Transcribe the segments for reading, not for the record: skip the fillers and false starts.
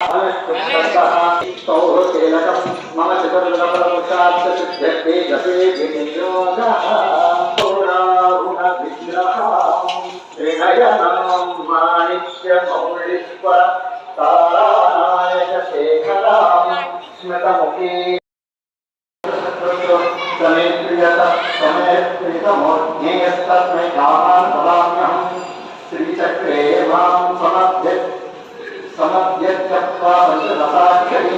मम चतुर्दशपुरुषार्थसिद्ध्यर्थे दशे विनियोगः त्रिनयनं माणिक्यमौलिस्वर तारानायक शेखरां स्मृतमुखी समेत्रियतमोज्ञेयस्तस्मै कामान् वदाम्यहं श्रीचक्रे मां समभ्यच्चत्वा पञ्चदशाक्षरी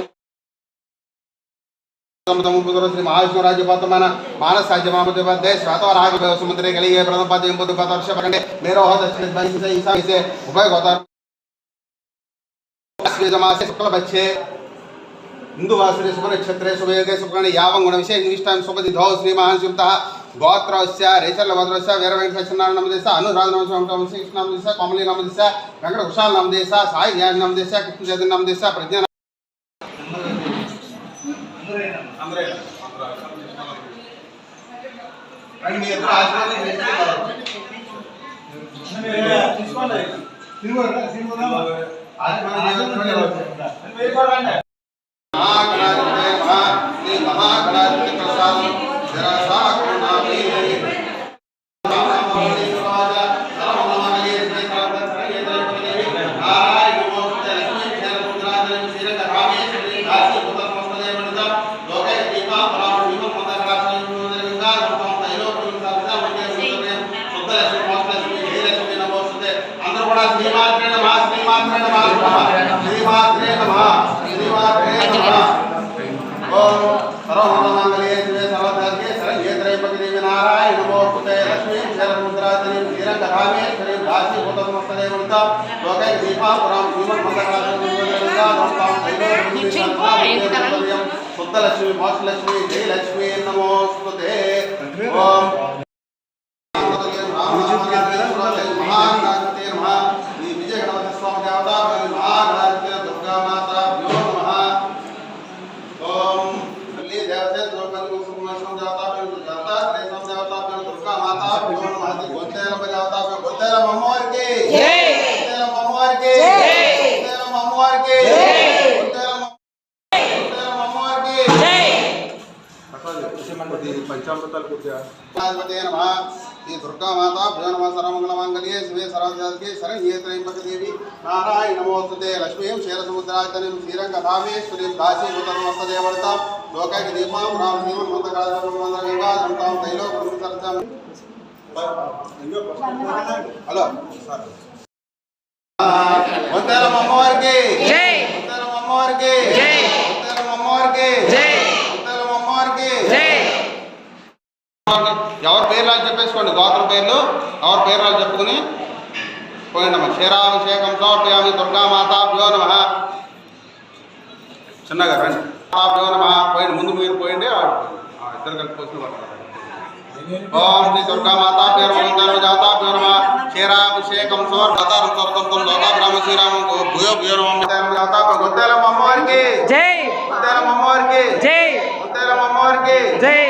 श्री महाविष्णु राज्य वर्तमान मानस राज्य मामोदे श्वातराज समुद्रे गलिए प्रथम पद इंबुद वर्ष पकड़े मेरो हो दक्षिण ईसा से उभय गोतर जमासे शुक्ल बच्चे हिंदू वासरे शुभ नक्षत्रे शुभ योगे शुभकर्ण यावं गुण विशेष निष्ठां शुभदि धौ श्री महाशिवतः गोत्रस्य रेचल भद्रस्य वीर वेंकटेश सत्यनारायण नामदेश अनुराध नामदेश कृष्ण नामदेश कमली नामदेश वेंकट कुशाल नामदेश साई ज्ञान नामदेश कृष्ण चैतन्य नामदेश प्रज्ञा शुद्धलक्ष्मी मोक्षलक्ष्मी जयलक्ष्मी नमोस्तुते ओम पंचामृताल श्री दुर्गा माता भ्यो नमः सर्वमंगलमांगल्ये शिवे सर्वार्थसाधके शरण्ये त्र्यंबके देवी नारायण नमोस्तुते लक्ष्मीं क्षीरसमुद्रायतनीं श्रीरंगधामेश्वरीं काशीभूतनमस्तदेवतां लोकैकदीपां रामदीपं मंत्रकालसर्वमंत्रगंगा धर्मतां तैलोकं हेलो వందనం అమ్మవారికి జై వందనం అమ్మవారికి జై వందనం అమ్మవారికి జై వందనం అమ్మవారికి జై ఎవరి పేర్లు చెప్పేసుకోండి గోత్రం పేర్లు ఎవరి పేర్లు చెప్పుకుని పోయిండమ్మ క్షీరాభిషేకం సమర్పయామి దుర్గామాతాభ్యో నమః చిన్నగా రండి మాతాభ్యో నమః పోయిండి ముందు మీరు పోయిండి ఇద్దరు కలిసి పోసిన ओम श्री दुर्गा माता प्यारो जाताभ्यो नमः क्षीराभिषेकं समर्पयामि सर्वं लोका ब्रह्म श्रीराम को भूयो भूयो नमः जाता गोतेलम अम्मवारिकी जय गोतेलम अम्मवारिकी जय गोतेलम अम्मवारिकी जय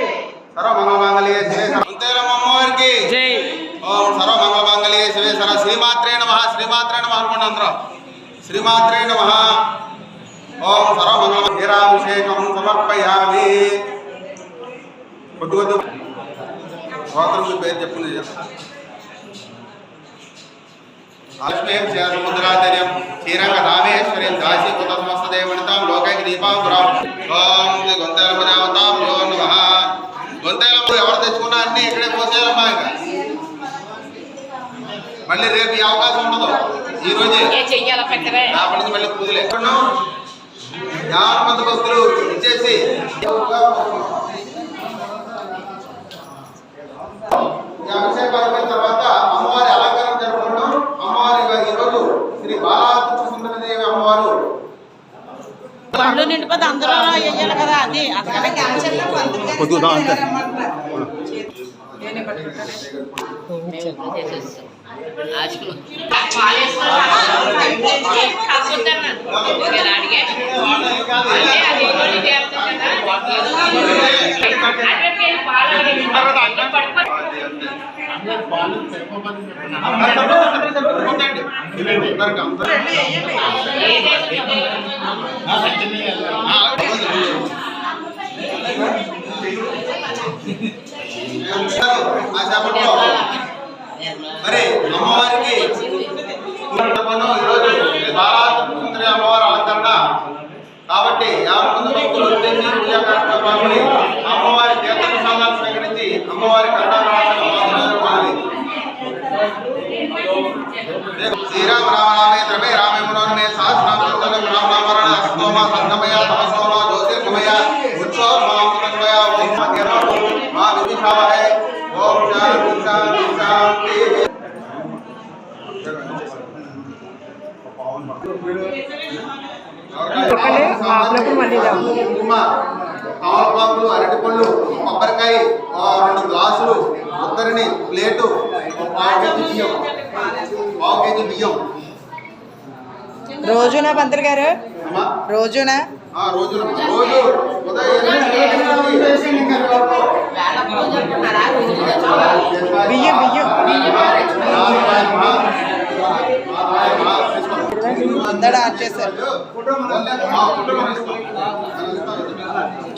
सर्वमंगलमांगल्ये शिवे गोतेलम अम्मवारिकी जय ओम सर्वमंगलमांगल्ये शिवे सर श्रीमात्रे नमः अनुकोंడి అందరూ श्रीमात्रे नमः ओम सर्वमंगल क्षीराभिषेकं समर्पयामि కొద్ది గోత్రం పేరు చెప్పుకుని లక్ష్మీం క్షీరసముద్రాధర్యం క్షీరంగధామేశ్వరీం దాసీకృతమస్తదేవనితాం లోకైకదీపాంకురాం ఓం శ్రీ గొంతెల ప్రజావతాభ్యో నమః గొంతెల ఎవరు తెచ్చుకున్నా అన్ని ఇక్కడే పోసేయాలమ్మా ఇంకా మళ్ళీ రేపు ఈ అవకాశం ఉండదు ఈ రోజే రేపటి నుంచి మళ్ళీ పూజలే 50 మంది భక్తులు ఇచ్చేసి అభిషేకం అయిన తర్వాత అమ్మవారి అలంకారం జరుపుకోవడం అమ్మవారి ఈరోజు శ్రీ బాలాసుందరదేవి అమ్మవారు పండ్లు నిండిపోతే అందరూ వేయాలి కదా అది అక్కడ కాబట్టి 50 మంది భక్తులు వచ్చేసి పూజా కార్యక్రమాన్ని అమ్మవారి తీర్థ ప్రసాదాలు స్వీకరించి అమ్మవారి శ్రీరామ రామ రామే రమే రామే మనోరమే సహస్రనామ రామ రామరణ స్తోమ సంగమయ తమసోమ జ్యోతిర్గమయ ఉత్సవమయ ఓం మధ్యరామ మా వివిధావహే ఓం శాంతి శాంతి శాంతి. తమలపాకులు, అరటిపళ్ళు, కొబ్బరికాయ, 2 గ్లాసులు, ఉత్తరిని ప్లేటు, 1/2 కేజీ బియ్యం. రోజునా పంతులు గారు? రోజునా? రోజు ఉదయం బియ్యం అందరూ ఆడ్ చేశారు.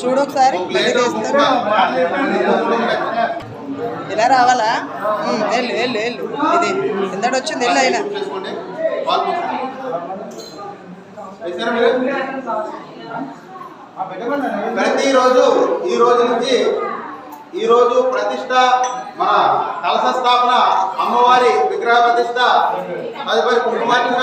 చూడు ఒకసారి ఇలా రావాలా? వెళ్ళు ఇది ఎందడు వచ్చింది వెళ్ళు అయినా ప్రతిరోజు ఈ రోజు ప్రతిష్ట, మన కలశ స్థాపన, అమ్మవారి విగ్రహ ప్రతిష్ట, తదుపరి కుంకుమార్చన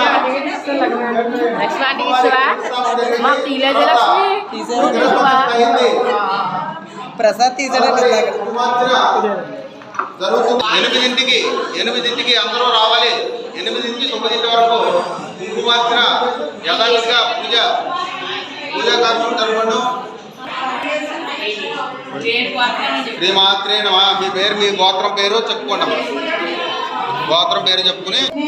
ప్రసాద్ తీసాడంటే జరుగుతుంది. 8ంటికి అందరూ రావాలి. 8 నుంచి 9 వరకు కుంకుమార్చన యథావిధిగా పూజా కార్యక్రమం జరగడం. శ్రీమాత్రే నమః. మీ పేరు, మీ గోత్రం పేరు చెప్పుకోండి. గోత్రం పేరు చెప్పుకుని ఈ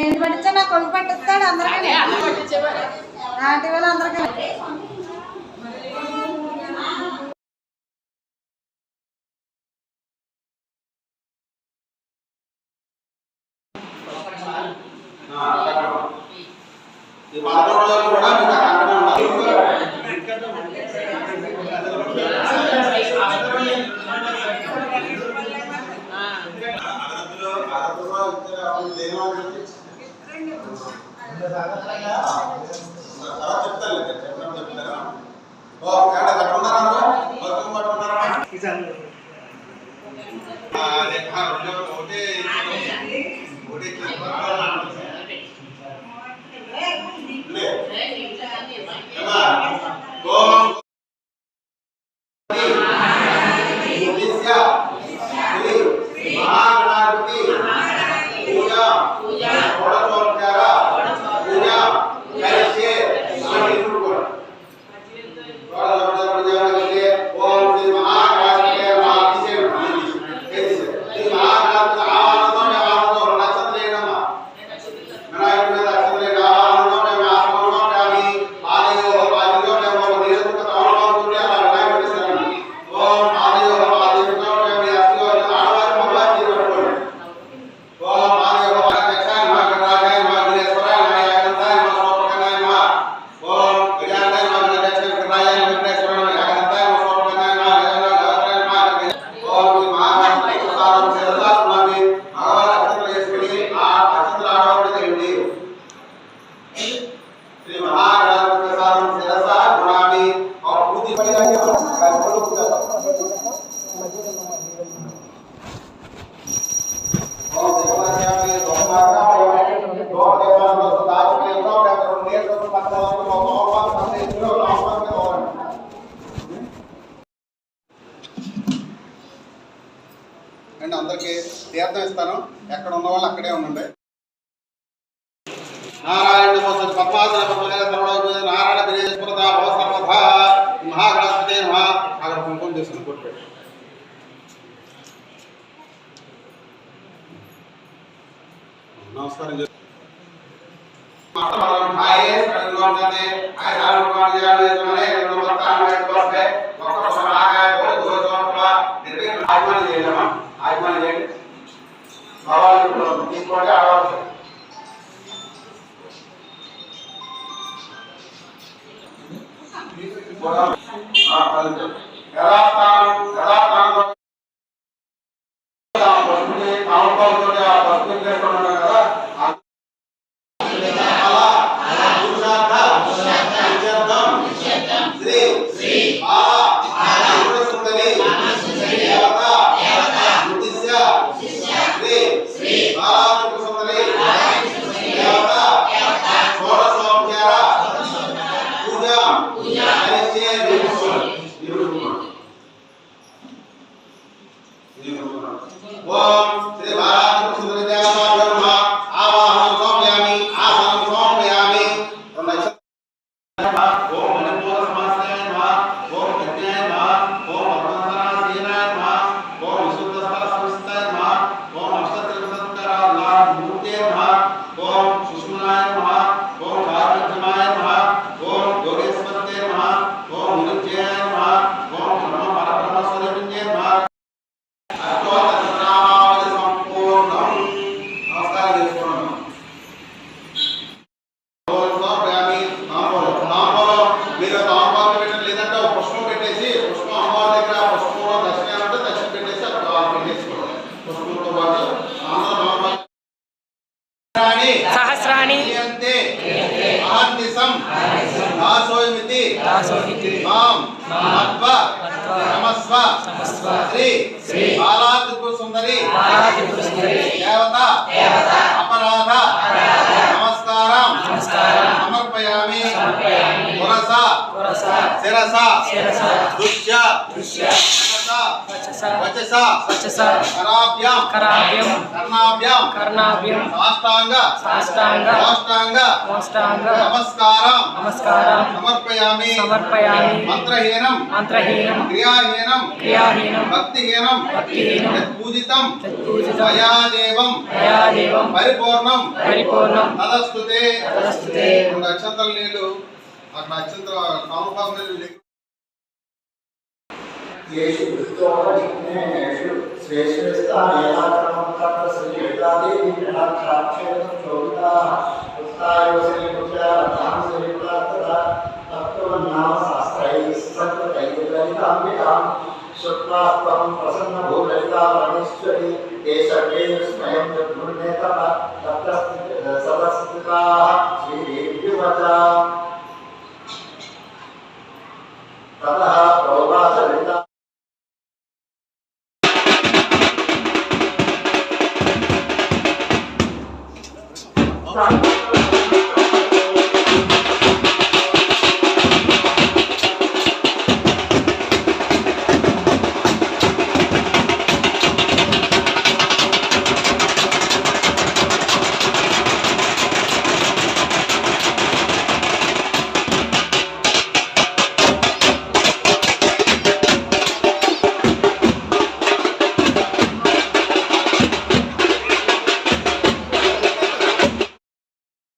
11 రోజులు కూడా మీకు అక్కడే ఉండాలి. అండ్ అందరికీ తీర్థం ఇస్తాను. ఎక్కడ ఉన్న వాళ్ళు అక్కడే ఉండండి. నారాయణ నారాయణ మహాగణపతి అక్కడ కుంకుమ చేసుకుని కొట్టుపెట్టి నమస్కారం చేస్తాను. తీసుకోండి. ఆడవచ్చు శ్రీ ఓం శ్రీ బాలాత్మ సుందరి దేవతాభ్యో నమః ఆవాహనం సమర్పయామి ఆసనం సమర్పయామి ఓం మణిపూర సమాసాయ నమః ఓం ప్రజ్ఞాయ నమః ఓం పద్మసనాసీనాయ నమః ఓం విశుద్ధస్థల సంస్థాయ నమః ఓం అష్టత్రిసత్కరాల మూర్తే నమః ఓం సుష్మనాయ నమః ఓం కారుణ్యమాయ నమః ఓం యోగేశ్వరతే నమః ఓం నిరుజ్జయాయ నమః ఓం బ్రహ్మ పరబ్రహ్మ స్వరూపిణ్యే నమః అష్టోత్తరనామావళి సంపూర్ణం. నమస్కారం చేసుకోండి. మీరు తాంబాలు పెట్టడం లేదంటే ఒక పుష్పం పెట్టేసి పుష్పం అమ్మవారి దగ్గర పుష్పంలో దర్శనం అంటే దర్శనం పెట్టేసి అక్కడ పెట్టేసుకోండి. పుష్పంతో పాటు సహస్రాణి అంతే అహర్నిశం దాసోయమితి మాం మత్వ నమస్వ శ్రీ బాలాత్రిపుర సుందరి దేవత అపరాధ నమస్కారం సమర్పయామి పురస శిరస దృశ్య వచస కరాభ్యాం కర్ణాభ్యాం సాష్టాంగ నమస్కారం సమర్పయామి మంత్రహీనం క్రియాహీనం భక్తిహీనం పూజితం మయాదేవం పరిపూర్ణం తదస్తుతే. రెండు అక్షంతల నీళ్ళు అక్కడ అక్షంతల నామపాపం నీళ్ళు येषु वृत्तोपजिज्ञेषु श्रेष्ठ स्थानेयाक्रमं तत्र श्रीवेदादेवी प्रणक्षाक्षेत्रं शोभिताः उत्तायोसरि पुत्रार्थां सरिप्रार्थता तत्त्वन्नाम शास्त्रैः सत्त्वैर्ललिताम्बिकां श्रुत्वास्त्वं प्रसन्नभूललिता परमेश्वरी ते सर्वे स्वयं जगुर्नेतः तत्र सदस्थिताः श्रीदेव्युवचा ततः प्रोवाच ललिता